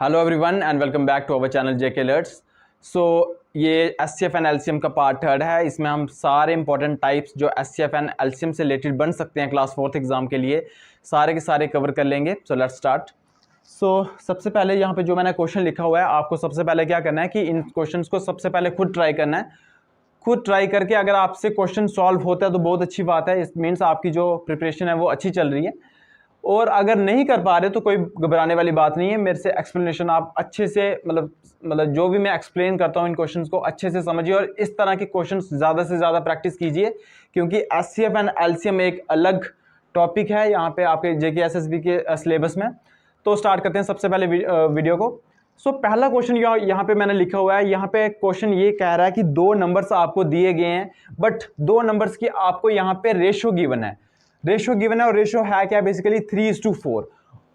Hello everyone and welcome back to our channel JK alerts. So ये HCF and LCM का part third है। इसमें हम सारे इंपॉर्टेंट टाइप्स जो एचसीएफ एंड एलसीएम से रिलेटेड बन सकते हैं क्लास 4th एग्जाम के लिए सारे के सारे कवर कर लेंगे। So let's start. सो सबसे पहले यहाँ पे जो मैंने क्वेश्चन लिखा हुआ है, आपको सबसे पहले क्या करना है कि इन क्वेश्चंस को सबसे पहले खुद ट्राई करना है। खुद ट्राई करके अगर आपसे क्वेश्चन सॉल्व होता है तो बहुत अच्छी बात है। इस मीन्स आपकी जो प्रिपरेशन है वो अच्छी चल रही है। और अगर नहीं कर पा रहे तो कोई घबराने वाली बात नहीं है। मेरे से एक्सप्लेनेशन आप अच्छे से मतलब जो भी मैं एक्सप्लेन करता हूँ इन क्वेश्चंस को अच्छे से समझिए और इस तरह के क्वेश्चंस ज़्यादा से ज़्यादा प्रैक्टिस कीजिए, क्योंकि एचसीएफ एंड एलसीएम एक अलग टॉपिक है यहाँ पे आपके जेके एसएसबी के सिलेबस में। तो स्टार्ट करते हैं सबसे पहले वीडियो को। सो पहला क्वेश्चन यहाँ पे मैंने लिखा हुआ है। यहाँ पे क्वेश्चन ये कह रहा है कि दो नंबर्स आपको दिए गए हैं, बट दो नंबर्स की आपको यहाँ पे रेशो गिवन है। रेशो गिवन है और रेशो है क्या, बेसिकली 3:4।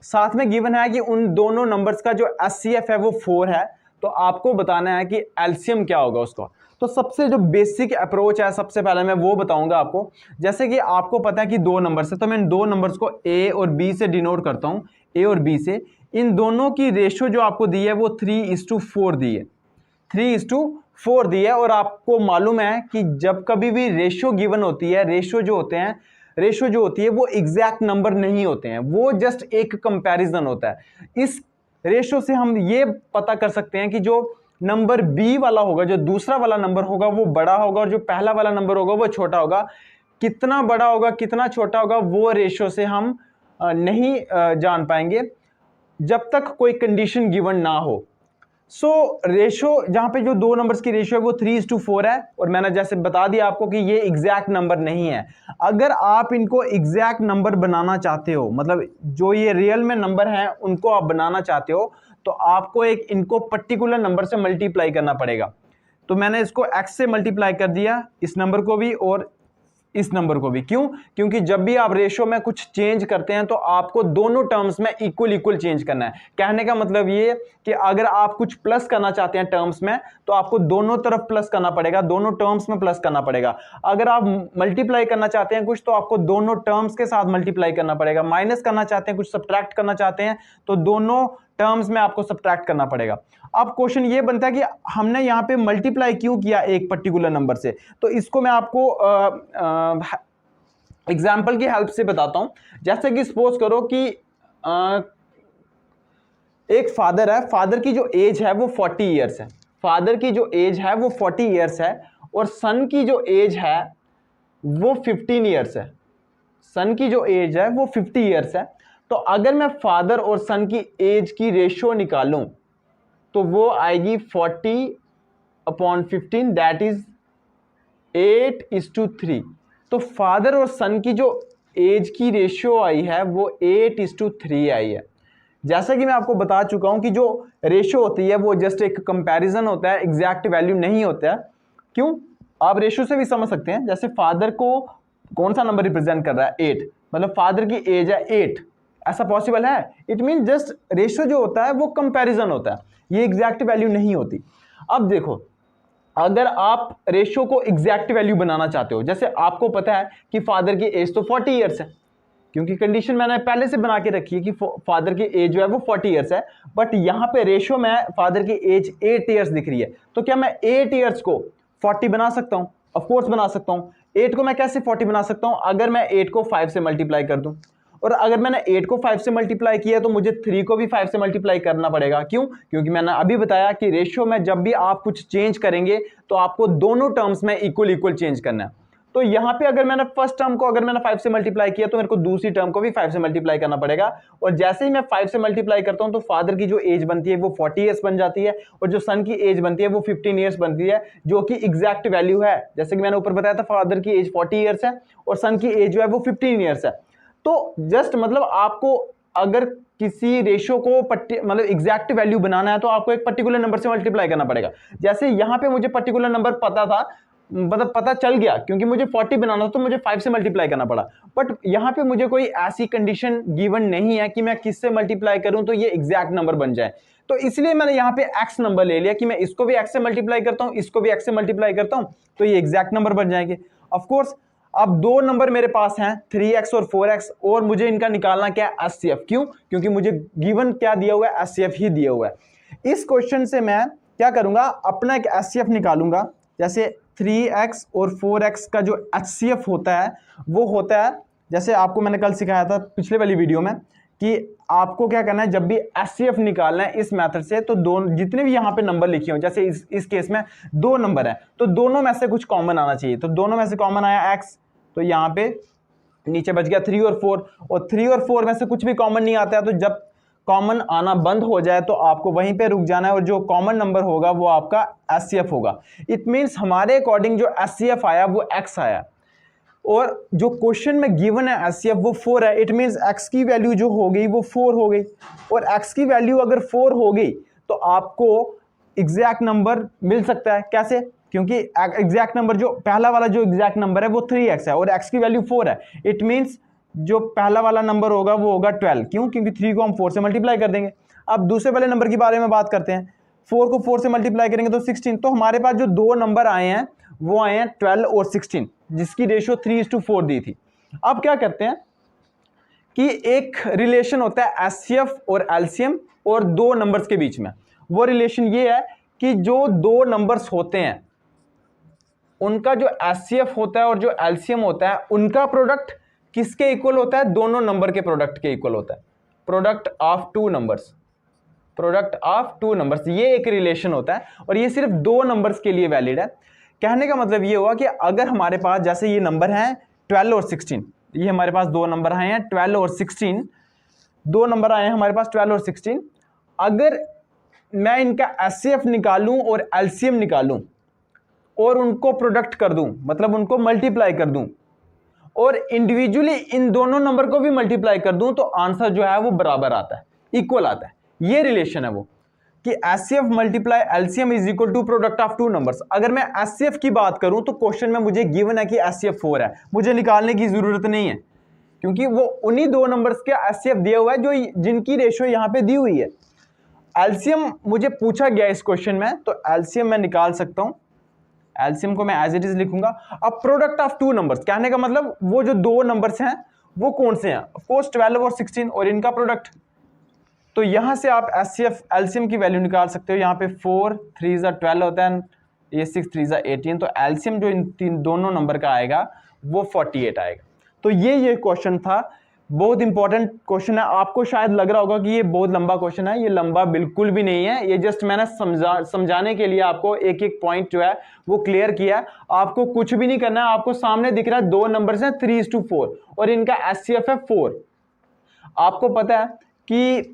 साथ में गिवन है कि उन दोनों नंबर्स का जो एचसीएफ है वो 4 है। तो आपको बताना है कि एलसीएम क्या होगा उसका। तो सबसे जो बेसिक अप्रोच है सबसे पहले मैं वो बताऊंगा आपको। जैसे कि आपको पता है कि दो नंबर्स है, तो मैं इन दो नंबर्स को ए और बी से डिनोट करता हूं। ए और बी से इन दोनों की रेशो जो आपको दी है वो 3:4 दी है। 3:4 दी है। और आपको मालूम है कि जब कभी भी रेशो गिवन होती है, रेशो जो होती है वो एग्जैक्ट नंबर नहीं होते हैं, वो जस्ट एक कंपैरिजन होता है। इस रेशो से हम ये पता कर सकते हैं कि जो नंबर बी वाला होगा, जो दूसरा वाला नंबर होगा वो बड़ा होगा और जो पहला वाला नंबर होगा वो छोटा होगा। कितना बड़ा होगा कितना छोटा होगा वो रेशो से हम नहीं जान पाएंगे जब तक कोई कंडीशन गिवन ना हो। सो रेशो जहां पे जो दो नंबर्स की रेशो है वो 3:4 है। और मैंने जैसे बता दिया आपको कि ये एग्जैक्ट नंबर नहीं है। अगर आप इनको एग्जैक्ट नंबर बनाना चाहते हो, मतलब जो ये रियल में नंबर हैं उनको आप बनाना चाहते हो, तो आपको इनको पर्टिकुलर नंबर से मल्टीप्लाई करना पड़ेगा। तो मैंने इसको x से मल्टीप्लाई कर दिया, इस नंबर को भी और इस नंबर को भी। क्यों? क्योंकि जब भी आप रेशो में कुछ चेंज करते हैं तो आपको दोनों टर्म्स में इक्वल चेंज करना है। कहने का मतलब ये कि अगर आप कुछ प्लस करना चाहते हैं टर्म्स में तो आपको दोनों तरफ प्लस करना पड़ेगा, दोनों टर्म्स में प्लस करना पड़ेगा। अगर आप मल्टीप्लाई करना चाहते हैं कुछ तो आपको दोनों टर्म्स के साथ मल्टीप्लाई करना पड़ेगा। माइनस करना चाहते हैं कुछ, सब्ट्रैक्ट करना चाहते हैं तो दोनों टर्म्स में आपको सब्ट्रैक्ट करना पड़ेगा। अब क्वेश्चन ये बनता है कि हमने यहां पे मल्टीप्लाई क्यों किया एक पर्टिकुलर नंबर से। तो इसको मैं आपको एग्जाम्पल की हेल्प से बताता हूं। जैसे कि सपोज करो कि एक फादर है, फादर की जो एज है वो 40 ईयर्स है। फादर की जो एज है वो 40 ईयर्स है और सन की जो एज है वो 15 ईयर्स है। सन की जो एज है वो 50 ईयर्स है। तो अगर मैं फादर और सन की एज की रेशियो निकालूं तो वो आएगी 40/15, दैट इज 8:3। तो फादर और सन की जो एज की रेशियो आई है वो 8:3 आई है। जैसा कि मैं आपको बता चुका हूं कि जो रेशियो होती है वो जस्ट एक कंपैरिजन होता है, एग्जैक्ट वैल्यू नहीं होता है। क्यों? आप रेशियो से भी समझ सकते हैं। जैसे फादर को कौन सा नंबर रिप्रेजेंट कर रहा है, 8, मतलब फादर की एज है 8, ऐसा पॉसिबल है? इट मीन जस्ट रेशियो जो होता है वो कंपैरिजन होता है, ये एग्जैक्ट वैल्यू नहीं होती। अब देखो, अगर आप रेशियो को एग्जैक्ट वैल्यू बनाना चाहते हो, जैसे आपको पता है कि फादर की एज तो 40 ईयर्स है, क्योंकि कंडीशन मैंने पहले से बना के रखी है कि फादर की एज जो है वो 40 ईयर्स है, बट यहां पे रेशियो में फादर की एज 8 ईयर्स दिख रही है। तो क्या मैं 8 ईयर्स को 40 बना सकता हूं? ऑफ कोर्स बना सकता हूं। 8 को मैं कैसे 40 बना सकता हूं? अगर मैं 8 को 5 से मल्टीप्लाई कर दूं, और अगर मैंने 8 को 5 से मल्टीप्लाई किया तो मुझे 3 को भी 5 से मल्टीप्लाई करना पड़ेगा। क्यों? क्योंकि मैंने अभी बताया कि रेशियो में जब भी आप कुछ चेंज करेंगे तो आपको दोनों टर्म्स में इक्वल चेंज करना है। तो यहां पे अगर मैंने फर्स्ट टर्म को अगर मैंने 5 से मल्टीप्लाई किया तो मेरे को दूसरी टर्म को भी 5 से मल्टीप्लाई करना पड़ेगा। और जैसे ही मैं 5 से मल्टीप्लाई करता हूं तो फादर की जो एज बनती है वो 40 ईयर्स बन जाती है और जो सन की एज बनती है वो 15 ईयर्स बनती है, जो कि एग्जैक्ट वैल्यू है। जैसे कि मैंने ऊपर बताया था, फादर की एज 40 ईयर्स है और सन की एज जो है वो 15 ईयर्स है। तो जस्ट मतलब आपको अगर किसी रेशियो को मतलब एग्जैक्ट वैल्यू बनाना है तो आपको एक पर्टिकुलर नंबर से मल्टीप्लाई करना पड़ेगा। जैसे यहां पे मुझे पर्टिकुलर नंबर पता था, मतलब पता चल गया, क्योंकि मुझे 40 बनाना था तो मुझे 5 से मल्टीप्लाई करना पड़ा। बट यहां पे मुझे कोई ऐसी कंडीशन गिवन नहीं है कि मैं किससे मल्टीप्लाई करूं तो ये एग्जैक्ट नंबर बन जाए। तो इसलिए मैंने यहां पे x नंबर ले लिया कि मैं इसको भी x से मल्टीप्लाई करता हूं, इसको भी x से मल्टीप्लाई करता हूं तो ये एग्जैक्ट नंबर बन जाएंगे। ऑफ कोर्स अब दो नंबर मेरे पास हैं 3x और 4x, और मुझे इनका निकालना क्या है एचसीएफ। क्यों? क्योंकि मुझे गिवन क्या दिया हुआ है, एचसीएफ ही दिया हुआ है। इस क्वेश्चन से मैं क्या करूंगा, अपना एक एचसीएफ निकालूंगा। जैसे 3x और 4x का जो एचसीएफ होता है वो होता है, जैसे आपको मैंने कल सिखाया था पिछले वाली वीडियो में, कि आपको क्या करना है जब भी एचसीएफ निकालना है इस मेथड से, तो दोनों जितने भी यहाँ पे नंबर लिखे हो, जैसे इस केस में दो नंबर है तो दोनों में से कुछ कॉमन आना चाहिए। तो दोनों में से कॉमन आया x, तो यहाँ पे नीचे बच गया 3 और 4, और 3 और 4 में से कुछ भी कॉमन नहीं आता है। तो जब कॉमन आना बंद हो जाए तो आपको वहीं पे रुक जाना है, और जो कॉमन नंबर होगा वो आपका एचसीएफ होगा। इट मीन्स हमारे अकॉर्डिंग जो एचसीएफ आया वो x आया, और जो क्वेश्चन में गिवन है एचसीएफ वो 4 है। इट मीन्स x की वैल्यू जो हो गई वो 4 हो गई, और x की वैल्यू अगर 4 हो गई तो आपको एग्जैक्ट नंबर मिल सकता है। कैसे? क्योंकि एग्जैक्ट नंबर जो पहला वाला जो एग्जैक्ट नंबर है वो 3x है और x की वैल्यू 4 है। इट मीन्स जो पहला वाला नंबर होगा वो होगा 12। क्यों? क्योंकि 3 को हम 4 से मल्टीप्लाई कर देंगे। अब दूसरे वाले नंबर के बारे में बात करते हैं। 4 को 4 से मल्टीप्लाई करेंगे तो 16। तो हमारे पास जो दो नंबर आए हैं वो आए हैं 12 और 16, जिसकी रेशियो 3:4 दी थी। अब क्या करते हैं कि एक रिलेशन होता है एचसीएफ और एलसीएम और दो नंबर्स के बीच में। वो रिलेशन ये है कि जो दो नंबर्स होते हैं उनका जो एचसीएफ होता है और जो एलसीएम होता है उनका प्रोडक्ट किसके इक्वल होता है? दोनों नंबर के प्रोडक्ट के इक्वल होता है। Product of two numbers, product of two numbers, ये एक रिलेशन होता है और ये सिर्फ दो नंबर्स के लिए वैलिड है। कहने का मतलब ये हुआ कि अगर हमारे पास जैसे ये नंबर हैं 12 और 16, ये हमारे पास दो नंबर आए हैं 12 और 16, दो नंबर आए हैं हमारे पास 12 और 16। अगर मैं इनका एचसीएफ निकालूं और एलसीएम निकालूं और उनको प्रोडक्ट कर दूं, मतलब उनको मल्टीप्लाई कर दूं और इंडिविजुअली इन दोनों नंबर को भी मल्टीप्लाई कर दूं, तो आंसर जो है वो बराबर आता है, इक्वल आता है। ये रिलेशन है वो कि HCF multiply LCM is equal to product of two numbers. अगर मैं एचसीएफ की बात करूं तो क्वेश्चन में मुझे गिवन है कि एचसीएफ 4 है, मुझे निकालने की जरूरत नहीं है क्योंकि वो उन्हीं दो नंबर्स के एचसीएफ दिया हुआ है जो जिनकी रेशियो यहां पे दी हुई है। एलसीएम मुझे पूछा गया इस क्वेश्चन में, तो एलसीएम मैं निकाल सकता हूं। एलसीएम को मैं एज इट इज लिखूंगा। अब प्रोडक्ट ऑफ टू नंबर्स कहने का मतलब वो जो दो नंबर्स हैं वो कौन से हैं? ऑफ कोर्स 12 और 16 और इनका प्रोडक्ट। तो यहां से आप एचसीएफ एलसीएम की वैल्यू निकाल सकते हो। यहाँ पे 4 3 12 होता है, ये 6 3 18, तो एलसीएम जो इन तीन दोनों नंबर का आएगा वो 48 आएगा। तो ये क्वेश्चन था, बहुत इंपॉर्टेंट क्वेश्चन है। आपको शायद लग रहा होगा कि ये बहुत लंबा क्वेश्चन है, ये लंबा बिल्कुल भी नहीं है। ये जस्ट मैंने समझाने के लिए आपको एक एक पॉइंट जो है वो क्लियर किया। आपको कुछ भी नहीं करना है, आपको सामने दिख रहा है दो नंबर्स हैं 3:4 और इनका एचसीएफ है 4। आपको पता है कि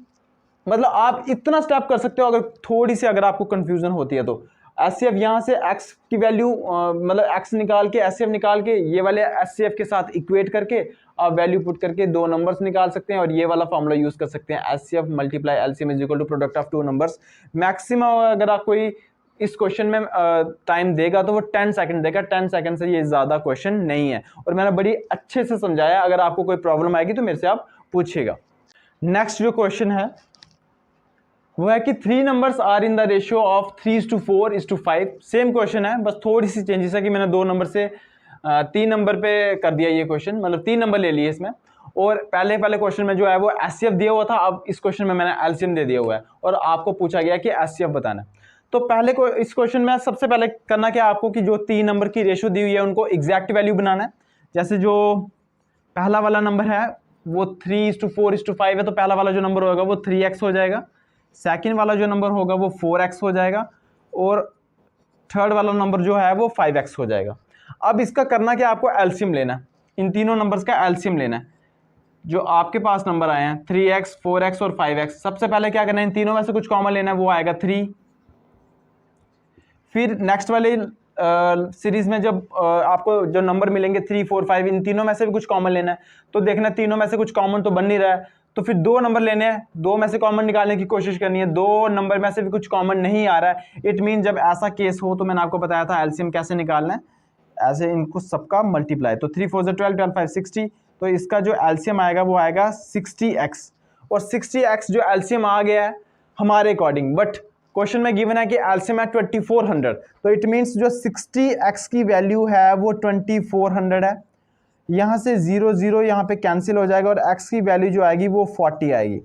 मतलब आप इतना स्टेप कर सकते हो अगर थोड़ी सी अगर आपको कंफ्यूजन होती है तो। एचसीएफ यहाँ से x की वैल्यू मतलब x निकाल के एचसीएफ निकाल के ये वाले एचसीएफ के साथ इक्वेट करके आप वैल्यू पुट करके दो नंबर्स निकाल सकते हैं और ये वाला फॉर्मूला यूज कर सकते हैं, HCF multiply LCM is equal to product of two numbers. Maximum अगर आप कोई इस क्वेश्चन में टाइम देगा तो वो 10 सेकंड देगा। 10 सेकंड से ये ज्यादा क्वेश्चन नहीं है और मैंने बड़ी अच्छे से समझाया। अगर आपको कोई प्रॉब्लम आएगी तो मेरे से आप पूछिएगा। नेक्स्ट जो क्वेश्चन है वो है कि 3 numbers are in the ratio of 3:4:5। Same question है, बस थोड़ी सी चेंजेस है कि मैंने दो नंबर से 3 नंबर पे कर दिया ये क्वेश्चन, मतलब 3 नंबर ले लिए इसमें। और पहले क्वेश्चन में जो है वो एचसीएफ दिया हुआ था, अब इस क्वेश्चन में मैंने एलसीएम दे दिया हुआ है और आपको पूछा गया कि एचसीएफ बताना है। तो पहले को इस क्वेश्चन में सबसे पहले करना क्या आपको कि जो 3 नंबर की रेशियो दी हुई है उनको एग्जैक्ट वैल्यू बनाना है। जैसे जो पहला वाला नंबर है वो 3:4:5 है, तो पहला वाला जो नंबर होगा वो 3x हो जाएगा। सेकंड वाला जो नंबर होगा वो 4x हो जाएगा और थर्ड वाला नंबर जो है वो 5x हो जाएगा। अब इसका करना क्या, आपको एलसीएम लेना है, इन तीनों नंबर्स का एलसीएम लेना है। जो आपके पास नंबर आए हैं 3x 4x और 5x, सबसे पहले क्या करना है, इन तीनों में से कुछ कॉमन लेना है, वो आएगा 3। फिर नेक्स्ट वाले सीरीज में जब आपको जो नंबर मिलेंगे 3 4 5, इन तीनों में से भी कुछ कॉमन लेना है। तो देखना तीनों में से कुछ कॉमन तो बन नहीं रहा है, तो फिर दो नंबर लेने हैं, दो में से कॉमन निकालने की कोशिश करनी है। दो नंबर में से भी कुछ कॉमन नहीं आ रहा है, इट मीन जब ऐसा केस हो तो मैंने आपको बताया था एलसीएम कैसे निकालना है, ऐसे इनको सबका मल्टीप्लाई। तो 3 4 12 12 5 60, तो इसका जो एलसीएम आएगा वो आएगा 60x। और 60x जो एलसीएम आ गया है हमारे अकॉर्डिंग, बट क्वेश्चन में गिवन है कि एलसीएम है 2400, तो इट मीन्स जो 60x की वैल्यू है वो 2400 है यहाँ से 0 0 यहाँ पे कैंसिल हो जाएगा और x की वैल्यू जो आएगी वो 40 आएगी।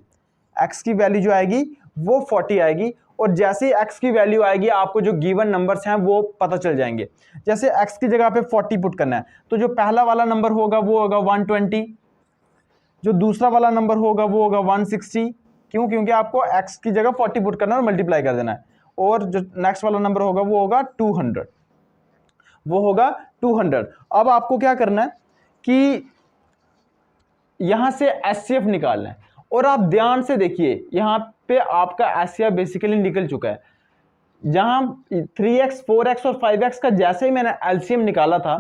x की वैल्यू जो आएगी वो 40 आएगी और जैसे ही x की वैल्यू आएगी आपको जो गिवन नंबर्स हैं वो पता चल जाएंगे। जैसे x की जगह पे 40 पुट करना है तो जो पहला वाला नंबर होगा वो होगा 120, जो दूसरा वाला नंबर होगा वो होगा 160। क्यों? क्योंकि आपको x की जगह 40 पुट करना है और मल्टीप्लाई कर देना है। और जो नेक्स्ट वाला नंबर होगा वो होगा 200, वो होगा 200। अब आपको क्या करना है कि यहां से एचसीएफ निकालना है और आप ध्यान से देखिए यहां पे आपका एचसीएफ बेसिकली निकल चुका है। जहां 3x 4x और 5x का जैसे ही मैंने एलसीएम निकाला था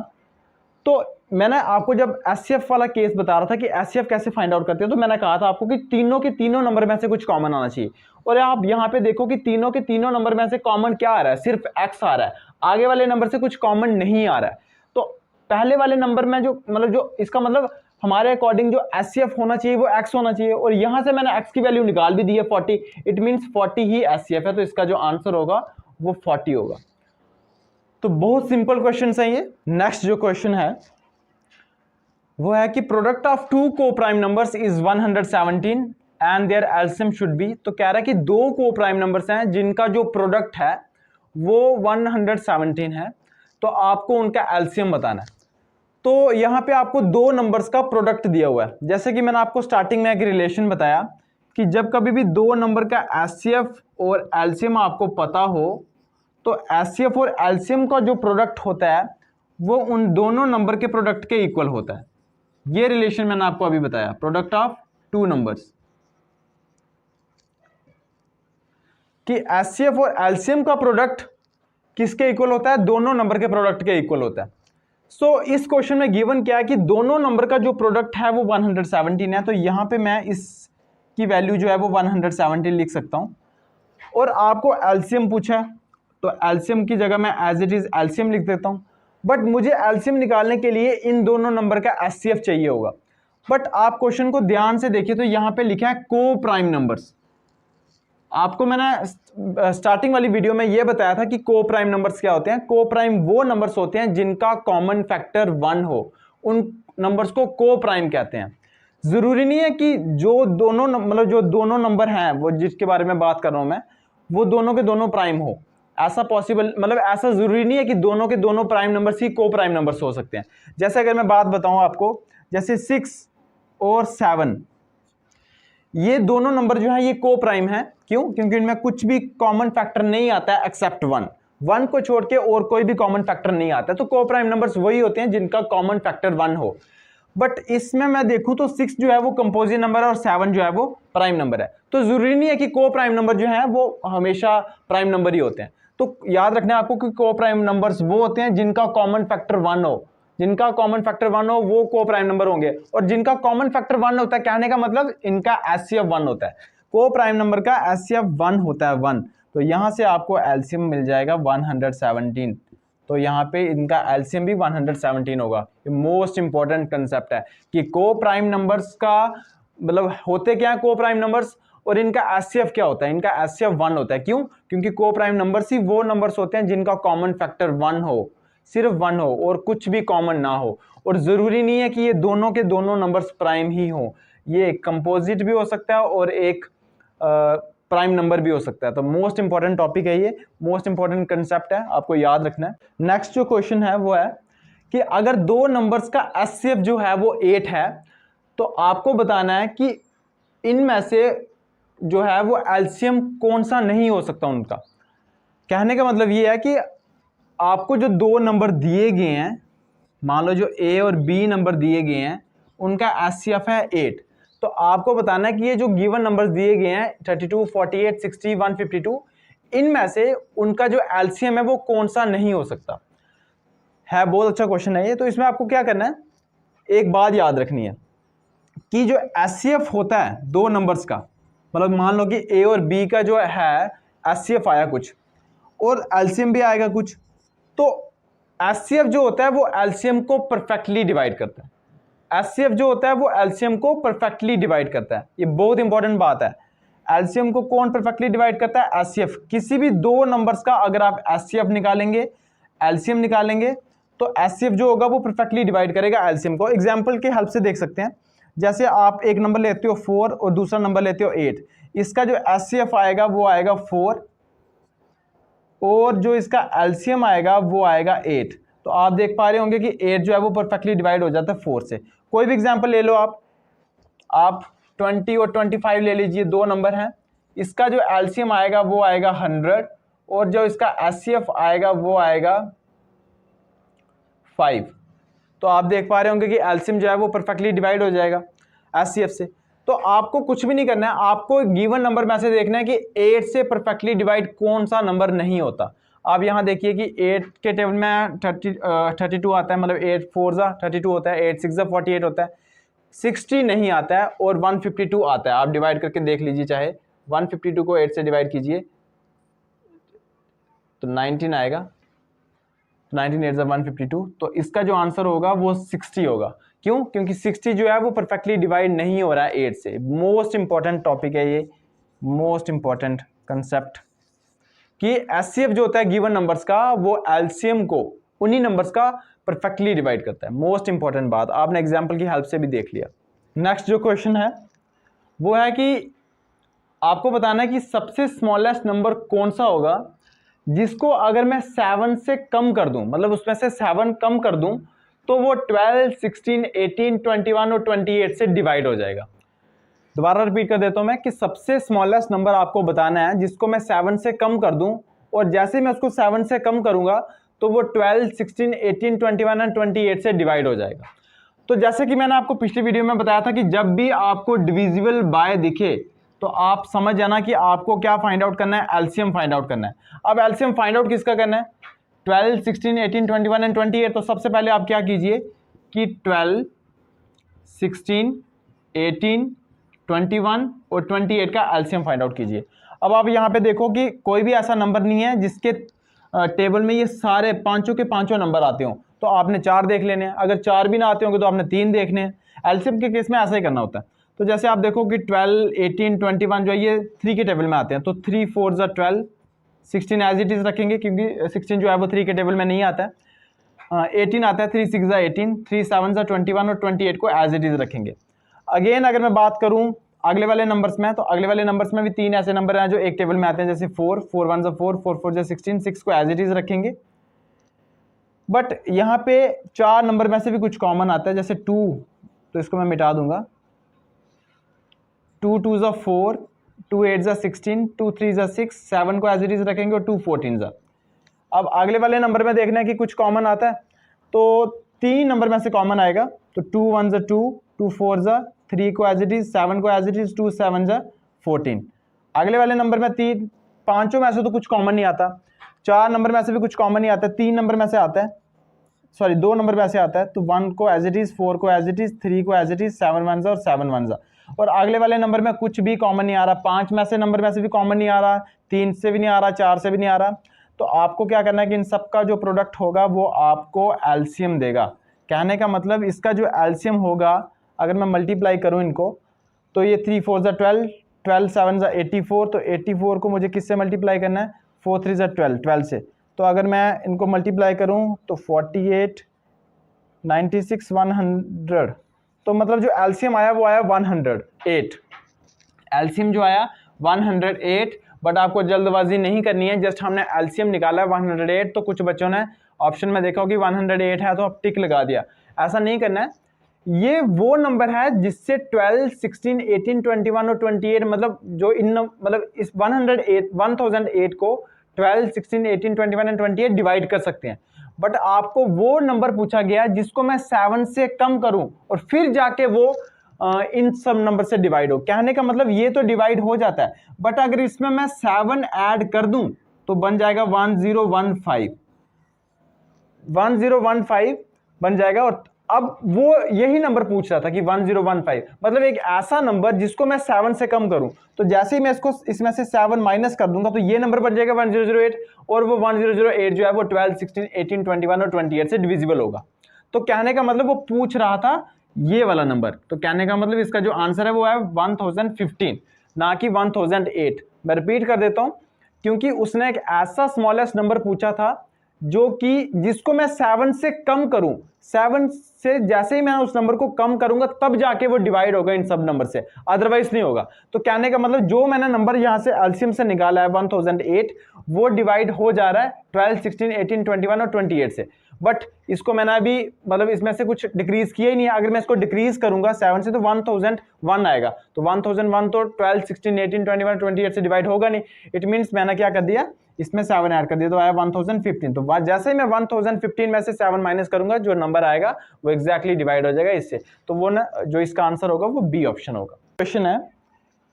तो मैंने आपको जब एचसीएफ वाला केस बता रहा था कि एचसीएफ कैसे फाइंड आउट करते हैं तो मैंने कहा था आपको कि तीनों के तीनों नंबर में से कुछ कॉमन आना चाहिए। और आप यहां पे देखो कि तीनों के तीनों नंबर में से कॉमन क्या आ रहा है? सिर्फ x आ रहा है, आगे वाले नंबर से कुछ कॉमन नहीं आ रहा है। तो पहले वाले नंबर में जो इसका मतलब हमारे अकॉर्डिंग जो एचसीएफ होना चाहिए वो x होना चाहिए और यहां से मैंने x की वैल्यू निकाल भी दी है 40, इट मींस 40 ही एचसीएफ है। तो इसका जो आंसर होगा वो 40 होगा। तो बहुत सिंपल क्वेश्चन है ये। नेक्स्ट जो क्वेश्चन है वो है कि product of two coprime numbers is 117 and their LCM should be. तो कह रहा है कि दो को प्राइम नंबर्स हैं जिनका जो प्रोडक्ट है वो 117 है, तो आपको उनका एलसीएम बताना है। तो यहां पे आपको दो नंबर्स का प्रोडक्ट दिया हुआ है। जैसे कि मैंने आपको स्टार्टिंग में एक रिलेशन बताया कि जब कभी भी दो नंबर का एचसीएफ और एलसीएम आपको पता हो तो एचसीएफ और एलसीएम का जो प्रोडक्ट होता है वो उन दोनों नंबर के प्रोडक्ट के इक्वल होता है। ये रिलेशन मैंने आपको अभी बताया, प्रोडक्ट ऑफ टू नंबर्स, कि एचसीएफ और एलसीएम का प्रोडक्ट किसके इक्वल होता है? दोनों नंबर के प्रोडक्ट के इक्वल होता है। सो इस क्वेश्चन में गिवन क्या है कि दोनों नंबर का जो प्रोडक्ट है वो 117 है। तो यहां पे मैं इसकी वैल्यू जो है वो 117 लिख सकता हूं। और आपको एलसीएम पूछा है तो एलसीएम की जगह मैं एज इट इज एलसीएम लिख देता हूं। बट मुझे एलसीएम निकालने के लिए इन दोनों नंबर का एचसीएफ चाहिए होगा। बट आप क्वेश्चन को ध्यान से देखिए तो यहां पे लिखा है को प्राइम नंबर्स। आपको मैंने स्टार्टिंग वाली वीडियो में यह बताया था कि को प्राइम नंबर्स क्या होते हैं। को प्राइम वो नंबर्स होते हैं जिनका कॉमन फैक्टर 1 हो, उन नंबर्स को को प्राइम कहते हैं। जरूरी नहीं है कि जो दोनों नंबर हैं वो जिसके बारे में बात कर रहा हूं मैं वो दोनों के दोनों प्राइम हो। ऐसा पॉसिबल ऐसा जरूरी नहीं है कि दोनों के दोनों प्राइम नंबर्स ही को प्राइम नंबर्स हो सकते हैं। जैसे अगर मैं बात बताऊं आपको, जैसे 6 और 7 ये दोनों नंबर जो है ये को प्राइम है। क्यों? क्योंकि इनमें कुछ भी कॉमन फैक्टर नहीं आता है एक्सेप्ट 1 को छोड़ के और कोई भी कॉमन फैक्टर नहीं आता है। तो को प्राइम नंबर्स वही होते हैं जिनका कॉमन फैक्टर 1 हो। बट इसमें मैं देखूं तो 6 जो है वो कंपोजिट नंबर है और 7 जो है वो प्राइम नंबर है। तो जरूरी नहीं है कि को प्राइम नंबर जो है वो हमेशा प्राइम नंबर ही होते हैं। तो याद रखना है आपको कि को प्राइम नंबर्स वो होते हैं जिनका कॉमन फैक्टर 1 हो। जिनका कॉमन फैक्टर 1 हो वो को प्राइम नंबर होंगे और जिनका कॉमन फैक्टर 1 होता है कहने का मतलब इनका एचसीएफ 1 होता है। को प्राइम नंबर का एचसीएफ 1 होता है 1। तो यहां से आपको एलसीएम मिल जाएगा 117। तो यहाँ पे इनका एलसीएम भी 117 होगा। ये मोस्ट इंपॉर्टेंट कंसेप्ट है कि को प्राइम नंबर्स का होते क्या है को प्राइम नंबर्स और इनका एचसीएफ क्या होता है। इनका एचसीएफ 1 होता है। क्यों? क्योंकि को प्राइम नंबर्स ही वो नंबर्स होते हैं जिनका कॉमन फैक्टर 1 हो, सिर्फ 1 हो और कुछ भी कॉमन ना हो। और जरूरी नहीं है कि ये दोनों के दोनों नंबर्स प्राइम ही हो, ये कंपोजिट भी हो सकता है और एक प्राइम नंबर भी हो सकता है। तो मोस्ट इंपॉर्टेंट टॉपिक है ये, मोस्ट इंपॉर्टेंट कंसेप्ट है, आपको याद रखना है। नेक्स्ट जो क्वेश्चन है वो है कि अगर दो नंबर्स का एचसीएफ जो है वो 8 है तो आपको बताना है कि इनमें से जो है वो एलसीएम कौन सा नहीं हो सकता उनका। कहने का मतलब ये है कि आपको जो दो नंबर दिए गए हैं, मान लो जो ए और बी नंबर दिए गए हैं उनका एचसीएफ है 8। तो आपको बताना है कि ये जो गिवन नंबर्स दिए गए हैं 32, 48, 60, 152 इनमें से उनका जो एलसीएम है वो कौन सा नहीं हो सकता है। बहुत अच्छा क्वेश्चन है ये। तो इसमें आपको क्या करना है, एक बात याद रखनी है कि जो एचसीएफ होता है दो नंबर्स का, मान लो कि ए और बी का जो है एचसीएफ आया कुछ और एलसीएम भी आएगा कुछ, तो एचसीएफ जो होता है वो एलसीएम को परफेक्टली डिवाइड करता है। एचसीएफ जो होता है वो एलसीएम को परफेक्टली डिवाइड करता है। ये बहुत इंपॉर्टेंट बात है। एलसीएम को कौन परफेक्टली डिवाइड करता है? एचसीएफ। किसी भी दो नंबर्स का अगर आप एचसीएफ निकालेंगे, एलसीएम निकालेंगे तो HCF जो होगा वो परफेक्टली डिवाइड करेगा एलसीएम को। एग्जाम्पल के हेल्प से देख सकते हैं, जैसे आप एक नंबर लेते हो 4 और दूसरा नंबर लेते हो 8, इसका जो HCF आएगा वो आएगा 4 और जो इसका एलसीएम आएगा वो आएगा 8। तो आप देख पा रहे होंगे कि 8 जो है वो परफेक्टली डिवाइड हो जाता है 4 से। कोई भी एग्जांपल ले लो आप 20 और 25 ले लीजिए, दो नंबर हैं, इसका जो एलसीएम आएगा वो आएगा 100 और जो इसका HCF आएगा वो आएगा 5। तो आप देख पा रहे होंगे कि एलसीएम जो है वो परफेक्टली डिवाइड हो जाएगा HCF से। तो आपको कुछ भी नहीं करना है, आपको गिवन नंबर में से देखना है कि 8 से परफेक्टली डिवाइड कौन सा नंबर नहीं होता। आप यहाँ देखिए कि 8 के टेबल में 32 आता है, मतलब 8 4 जा 32 होता है, 8 6 जा 48 होता है, 60 नहीं आता है और 152 आता है। आप डिवाइड करके देख लीजिए, चाहे 152 को 8 से डिवाइड कीजिए तो 19 आएगा, 19 8 152। तो इसका जो आंसर होगा वो 60 होगा। क्यों? क्योंकि 60 जो है वो परफेक्टली डिवाइड नहीं हो रहा है 8 से। मोस्ट इंपॉर्टेंट टॉपिक है ये, मोस्ट इंपॉर्टेंट कंसेप्ट, कि HCF जो होता है गिवन नंबर्स का वो एलसीएम को उन्हीं नंबर्स का परफेक्टली डिवाइड करता है। मोस्ट इंपॉर्टेंट बात आपने एग्जांपल की हेल्प से भी देख लिया। नेक्स्ट जो क्वेश्चन है वो है कि आपको बताना है कि सबसे स्मॉलेस्ट नंबर कौन सा होगा जिसको अगर मैं 7 से कम कर दूं, मतलब उसमें से 7 कम कर दूं तो वो 12, 16, 18, 21 और 28 से डिवाइड हो जाएगा। दोबारा रिपीट कर देता हूं मैं कि सबसे स्मॉलेस्ट नंबर आपको बताना है जिसको मैं 7 से कम कर दूं और जैसे मैं उसको 7 से कम करूंगा तो वो 12, 16, 18, 21 और 28 से डिवाइड हो जाएगा। तो जैसे कि मैंने आपको पिछली वीडियो में बताया था कि जब भी आपको डिविजिबल बाय दिखे तो आप समझ जाना कि आपको क्या फाइंड आउट करना है, एलसीएम फाइंड आउट करना है। अब एलसीएम फाइंड आउट किसका करना है? 12, 16, 18, 21 एंड 28। तो सबसे पहले आप क्या कीजिए कि 12, 16, 18, 21 और 28 का एलसीएम फाइंड आउट कीजिए। अब आप यहाँ पे देखो कि कोई भी ऐसा नंबर नहीं है जिसके टेबल में ये सारे पांचों के पांचों नंबर आते हो, तो आपने 4 देख लेने हैं। अगर 4 भी ना आते होंगे तो आपने 3 देखने हैं। एलसीएम के केस में ऐसा ही करना होता है। तो जैसे आप देखो कि 12, 18, 21 जो है ये 3 के टेबल में आते हैं, तो 3 4 जा 12, 16 एज इट इज रखेंगे क्योंकि 16 जो है वो 3 के टेबल में नहीं आता है। 18 आता है, 3 6 जा 18, 3 7 जा 21 और 28 को एज इट इज रखेंगे। अगेन अगर मैं बात करूं अगले वाले नंबर्स में, तो अगले वाले नंबर्स में भी 3 ऐसे नंबर हैं जो एक टेबल में आते हैं, जैसे 4 4 1 जा 4, 4 4 जा 16, 6 को एज इट इज रखेंगे। बट यहाँ पे 4 नंबर में से भी कुछ कॉमन आता है, जैसे 2, तो इसको मैं मिटा दूंगा। 2 2 जा 4, 2 8 जा 16, 2 3 जा 6, 7 को एज इट इज रखेंगे और 2 14 जा। अब अगले वाले नंबर में देखना है कि कुछ कॉमन आता है, तो 3 नंबर में से कॉमन आएगा, तो 2 1 जा 2, 2 4 जा 3 को एज इट इज, 7 को एज इट इज, 2 7 जा 14। अगले वाले नंबर में 3 पांचों में से तो कुछ कॉमन नहीं आता, 4 नंबर में से भी कुछ कॉमन नहीं आता, 3 नंबर में से आता है, सॉरी 2 नंबर में से आता है, तो 1 को एज इट इज, 4 को एज इट इज, 3 को एज इट इज, 7 1 जा और 7 1 जा। और अगले वाले नंबर में कुछ भी कॉमन नहीं आ रहा, 5 में से नंबर में से भी कॉमन नहीं आ रहा, 3 से भी नहीं आ रहा, 4 से भी नहीं आ रहा। तो आपको क्या करना है कि इन सब का जो प्रोडक्ट होगा वो आपको एलसीएम देगा। कहने का मतलब इसका जो एलसीएम होगा, अगर मैं मल्टीप्लाई करूं इनको, तो ये 3 4 जा 12, 12 7 जा 84, तो 84 को मुझे किससे मल्टीप्लाई करना है? 4 3 जा 12, 12 से। तो अगर मैं इनको मल्टीप्लाई करूं तो 48, 96, 100, तो मतलब जो एलसीएम आया वो आया 108। एलसीएम जो आया 108, बट आपको जल्दबाजी नहीं करनी है, जस्ट हमने एलसीएम निकाला है 108। तो कुछ बच्चों ने ऑप्शन में देखा हो कि 108 है तो आप टिक लगा दिया, ऐसा नहीं करना है। ये वो नंबर है जिससे 12, 16, 18, 21 और 28, मतलब जो मतलब इस 1008 को 12, 16, 18, 21 एंड 28 डिवाइड कर सकते हैं। बट आपको वो नंबर पूछा गया जिसको मैं 7 से कम करूं और फिर जाके वो इन सब नंबर से डिवाइड हो। कहने का मतलब ये तो डिवाइड हो जाता है, बट अगर इसमें मैं 7 ऐड कर दूं तो बन जाएगा 1015, 1015 बन जाएगा। और अब वो यही नंबर पूछ रहा था कि 1015, मतलब एक ऐसा नंबर जिसको मैं 7 से कम करूं, तो जैसे ही मैं इसमें से 7 माइनस कर दूंगा तो ये नंबर बन जाएगा 1008, और वो 1008 जो है वो 12, 16, 18, 21 और 28 से डिविजिबल होगा। तो कहने का मतलब वो पूछ रहा था ये वाला नंबर, तो कहने का मतलब इसका जो आंसर है वो है 1015, ना कि 1008। मैं रिपीट कर देता हूं, क्योंकि उसने एक ऐसा स्मॉलेस्ट नंबर पूछा था जो कि जिसको मैं 7 से कम करूं, 7 से जैसे ही मैं उस नंबर को कम करूंगा तब जाके वो डिवाइड होगा इन सब नंबर से, अदरवाइज नहीं होगा। तो कहने का मतलब जो मैंने नंबर यहां से एलसीएम से निकाला है 1008, वो डिवाइड हो जा रहा है 12, 16, 18, 21 और 28 से। बट इसको मैंने अभी मतलब इसमें से कुछ डिक्रीज किया ही नहीं है। अगर मैं इसको डिक्रीज करूंगा 7 से तो 1001 आएगा। तो 1001 तो 12, 16, 18, 21, 28 से डिवाइड होगा नहीं। इट मीन्स मैंने क्या कर दिया, इसमें 7 ऐड कर दिया तो आया 1015। तो जैसे ही मैं 1015 में से 7 माइनस करूंगा, जो नंबर आएगा वो एग्जैक्टली डिवाइड हो जाएगा इससे। तो वो ना जो इसका आंसर होगा वो बी ऑप्शन होगा। क्वेश्चन है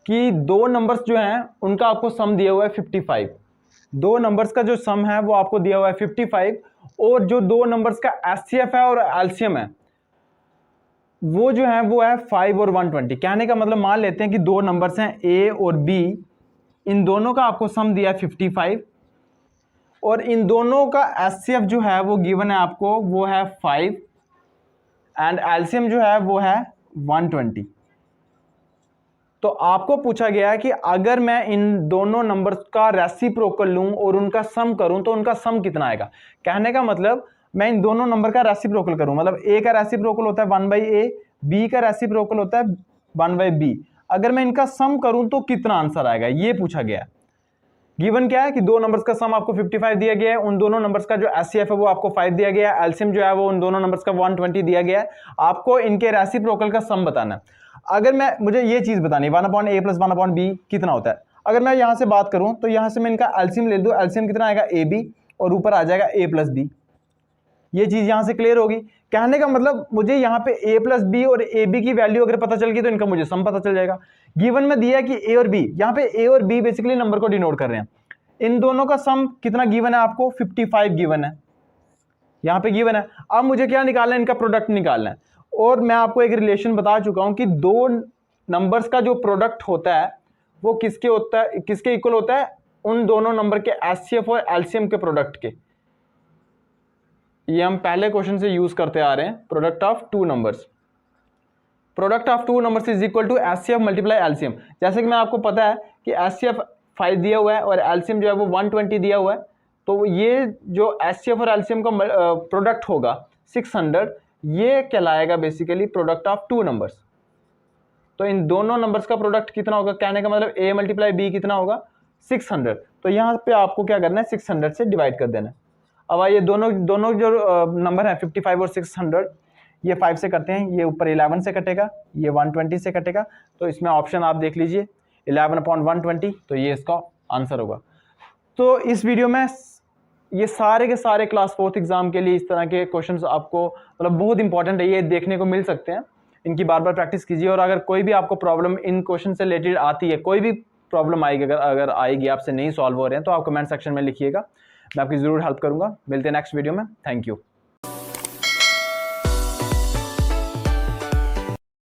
कि दो नंबर्स जो हैं उनका आपको सम दिया हुआ है 55। दो नंबर्स का जो सम है वो आपको दिया हुआ है 55, और जो दो नंबर्स का एचसीएफ है और एलसीएम है वो जो है वो है 5 और 120। कहने का मतलब मान लेते हैं कि दो नंबर्स हैं ए और बी, इन दोनों का आपको सम दिया है 55, और इन दोनों का एचसीएफ जो है वो गिवन है आपको, वो है 5, एंड एलसीएम जो है वो है 120। तो आपको पूछा गया है कि अगर मैं इन दोनों नंबर्स का रेसिप्रोकल लूं और उनका सम करूं तो उनका सम कितना आएगा। कहने का मतलब मैं इन दोनों नंबर का रेसिप्रोकल करूं, मतलब ए का रेसिप्रोकल होता है 1/a, बी का रेसिप्रोकल होता है 1/b। अगर मैं इनका सम करूं तो कितना आंसर आएगा, ये पूछा गया है। गिवन क्या है कि दो नंबर्स का सम आपको 55 दिया गया है, उन दोनों नंबर्स का जो एचसीएफ है वो आपको 5 दिया गया है, एलसीएम जो है वो उन दोनों नंबर्स का 120 दिया गया है। आपको इनके रेसिप्रोकल का सम बताना है। अगर मुझे ये चीज बतानी 1/a + 1/b कितना होता है। अगर मैं यहां से बात करूं तो यहां से मैं इनका एलसीएम ले लूं, एलसीएम कितना आएगा ab, और ऊपर आ जाएगा a + b। ये चीज यहां से क्लियर होगी। कहने का मतलब मुझे यहाँ पे a + b और ab की वैल्यू अगर पता चल गई तो इनका मुझे सम पता चल जाएगा। गिवन में दिया है कि a और b, यहाँ पे a और b बेसिकली नंबर को डिनोट कर रहे हैं। इन दोनों का सम कितना गिवन है आपको, 55 गिवन है, यहाँ पे गिवन है। अब मुझे क्या निकालना है, इनका प्रोडक्ट निकालना है। और मैं आपको एक रिलेशन बता चुका हूं कि दो नंबर्स का जो प्रोडक्ट होता है वो किसके इक्वल होता है, उन दोनों नंबर के एचसीएफ और एलसीएम के प्रोडक्ट के। ये हम पहले क्वेश्चन से यूज करते आ रहे हैं, product of two numbers. Product of two numbers is equal to HCF multiply LCM. जैसे कि मैं आपको पता है कि एचसीएफ 5 दिया हुआ है और एलसीएम जो है वो 120 दिया हुआ है, तो ये जो एचसीएफ और एलसीएम का प्रोडक्ट होगा 600, ये कहलाएगा basically product of two numbers. तो इन दोनों नंबर्स का प्रोडक्ट कितना होगा, कहने का मतलब a × b कितना होगा, 600। तो यहाँ पे आपको क्या करना है, 600 से डिवाइड कर देना है। अब आइए दोनों जो नंबर है 55 और 600, ये 5 से करते हैं, ये ऊपर 11 से कटेगा, ये 120 से कटेगा। तो इसमें ऑप्शन आप देख लीजिए 11/120, तो ये इसका आंसर होगा। तो इस वीडियो में ये सारे के सारे क्लास 4th एग्जाम के लिए इस तरह के क्वेश्चंस आपको मतलब बहुत इंपॉर्टेंट है, ये देखने को मिल सकते हैं। इनकी बार बार प्रैक्टिस कीजिए, और अगर कोई भी आपको प्रॉब्लम इन क्वेश्चन से रिलेटेड आती है, कोई भी प्रॉब्लम आएगी, अगर आएगी आपसे नहीं सॉल्व हो रहे हैं, तो आप कमेंट सेक्शन में लिखिएगा, मैं आपकी जरूर हेल्प करूंगा। मिलते हैं नेक्स्ट वीडियो में। Thank you.